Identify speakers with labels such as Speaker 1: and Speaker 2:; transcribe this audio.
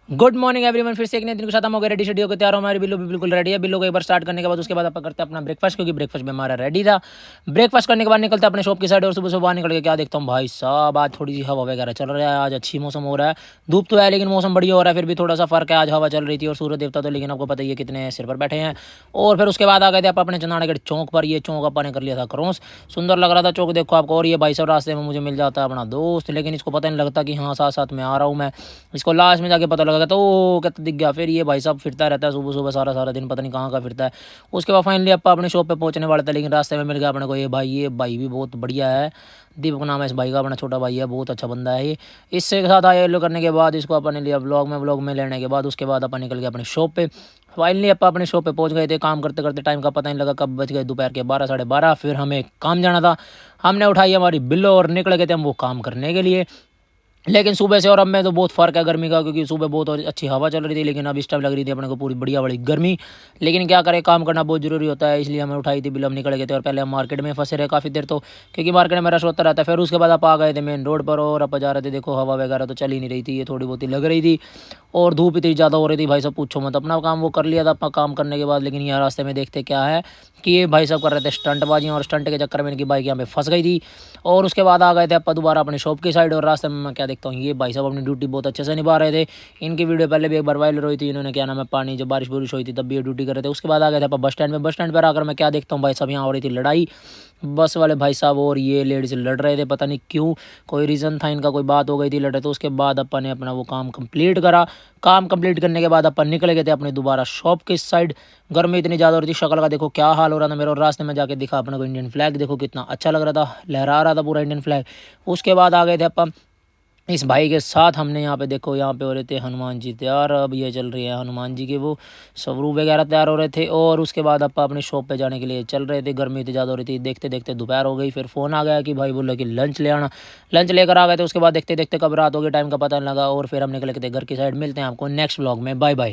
Speaker 1: Good morning everyone. फिर से एक नए दिन के साथ हम हो गए रेडी शेडी होकर तैयार हो। हमारे बिल्लो भी बिल्कुल रेडी है। बिल्लो को एक बार स्टार्ट करने के बाद उसके बाद अपन करते हैं अपना ब्रेकफास्ट, क्योंकि ब्रेकफास्ट में हमारा रेडी था। ब्रेकफास्ट करने के बाद निकलते हैं अपने शॉप की साइड। और सुबह सुबह निकल के क्या देखता हूँ भाई साहब, आज थोड़ी सी हवा वगैरह चल रहा है। आज अच्छी मौसम हो रहा है, धूप तो है लेकिन मौसम बढ़िया हो रहा है। फिर भी थोड़ा सा फर्क है, आज हवा चल रही थी और सूर्य देवता तो लेकिन आपको पता ही है कितने सिर पर बैठे हैं। और फिर उसके बाद आ गए थे आप अपने चंदानगढ़ चौक पर। ये चौक अपन ने कर लिया था क्रॉस, सुंदर लग रहा था चौक देखो आपको। और ये भाई साहब रास्ते में मुझे मिल जाता है अपना दोस्त, लेकिन इसको पता नहीं लगता कि हाँ साथ साथ में आ रहा हूँ मैं। इसको लास्ट में जाके पता लगा तो वो कहता दिख गया। फिर ये भाई साहब फिरता रहता है सुबह सुबह, सारा सारा दिन पता नहीं कहाँ का फिरता है। उसके बाद फाइनली अपन अपने शॉप पे पहुंचने वाले थे, लेकिन रास्ते में मिल गया अपने को ये भाई। ये भाई भी बहुत बढ़िया है, दीपक नाम है इस भाई का, अपना छोटा भाई है, बहुत अच्छा बंदा है ये। इससे के साथ आए लो करने के बाद इसको अपन ने लिया व्लॉग में लेने के बाद उसके बाद अपन निकल गए अपने शॉप पे। फाइनली अपन अपने शॉप पे पहुंच गए थे। काम करते करते टाइम का पता नहीं लगा कब बज गए दोपहर के 12 साढ़े 12। फिर हमें काम जाना था, हमने उठाई हमारी बिल्लो और निकल गए थे हम वो काम करने के लिए। लेकिन सुबह से और अब में तो बहुत फ़र्क है गर्मी का, क्योंकि सुबह बहुत अच्छी हवा चल रही थी, लेकिन अब इस टाइम लग रही थी अपने को पूरी बढ़िया बड़ी गर्मी। लेकिन क्या करें, काम करना बहुत ज़रूरी होता है, इसलिए हमें उठाई थी बिल। हम निकल गए थे और पहले हम मार्केट में फंसे रहे काफ़ी देर, तो क्योंकि मार्केट में रश होता रहता है। फिर उसके बाद आप आ गए थे मेन रोड पर और आप जा रहे थे। देखो हवा वगैरह तो चल ही नहीं रही थी, ये थोड़ी बहुत ही लग रही थी और धूप इतनी ज़्यादा हो रही थी भाई साहब पूछो मत। अपना काम वो कर लिया था अपना काम करने के बाद, लेकिन यहाँ रास्ते में देखते क्या है कि ये भाई साहब कर रहे थे स्टंटबाजी, और स्टंट के चक्कर में इनकी बाइक यहाँ पे फंस गई थी। और उसके बाद आ गए थे अपन दोबारा अपने शॉप की साइड। और रास्ते में मैं क्या देखता हूँ, ये भाई साहब अपनी ड्यूटी बहुत अच्छे से निभा रहे थे। इनकी वीडियो पहले भी एक बार वायरल हुई थी, इन्होंने क्या नाम है पानी जब बारिश बुरिश हुई थी तब भी ये ड्यूटी कर रहे थे। उसके बाद आ गए थे अपन बस स्टैंड में। बस स्टैंड पर आकर मैं क्या देखता हूँ भाई साहब, यहाँ हो रही थी लड़ाई। बस वाले भाई साहब और ये लेडीज लड़ रहे थे, पता नहीं क्यों, कोई रीज़न था इनका, कोई बात हो गई थी, लड़े। तो उसके बाद अपन ने अपना वो काम कंप्लीट करा। काम कंप्लीट करने के बाद अपन निकल गए थे अपने दोबारा शॉप के साइड। गर्मी इतनी ज़्यादा हो रही थी, शक्ल का देखो क्या हाल हो रहा था मेरा। और रास्ते में जाके दिखा अपने को इंडियन फ्लैग, देखो कितना अच्छा लग रहा था, लहरा रहा था पूरा इंडियन फ्लैग। उसके बाद आ गए थे अपन इस भाई के साथ। हमने यहाँ पे देखो यहाँ पे हो रहे थे हनुमान जी तैयार। अब ये चल रही है हनुमान जी के वो स्वरूप वगैरह तैयार हो रहे थे। और उसके बाद अपन अपने शॉप पे जाने के लिए चल रहे थे। गर्मी इतनी ज़्यादा हो रही थी, देखते देखते दोपहर हो गई। फिर फ़ोन आ गया कि भाई बोला कि लंच ले आना। लंच लेकर आ गए थे। उसके बाद देखते देखते कब रात हो गई टाइम का पता नहीं लगा। और फिर हम निकले थे घर की साइड। मिलते हैं आपको नेक्स्ट व्लॉग में, बाय बाय।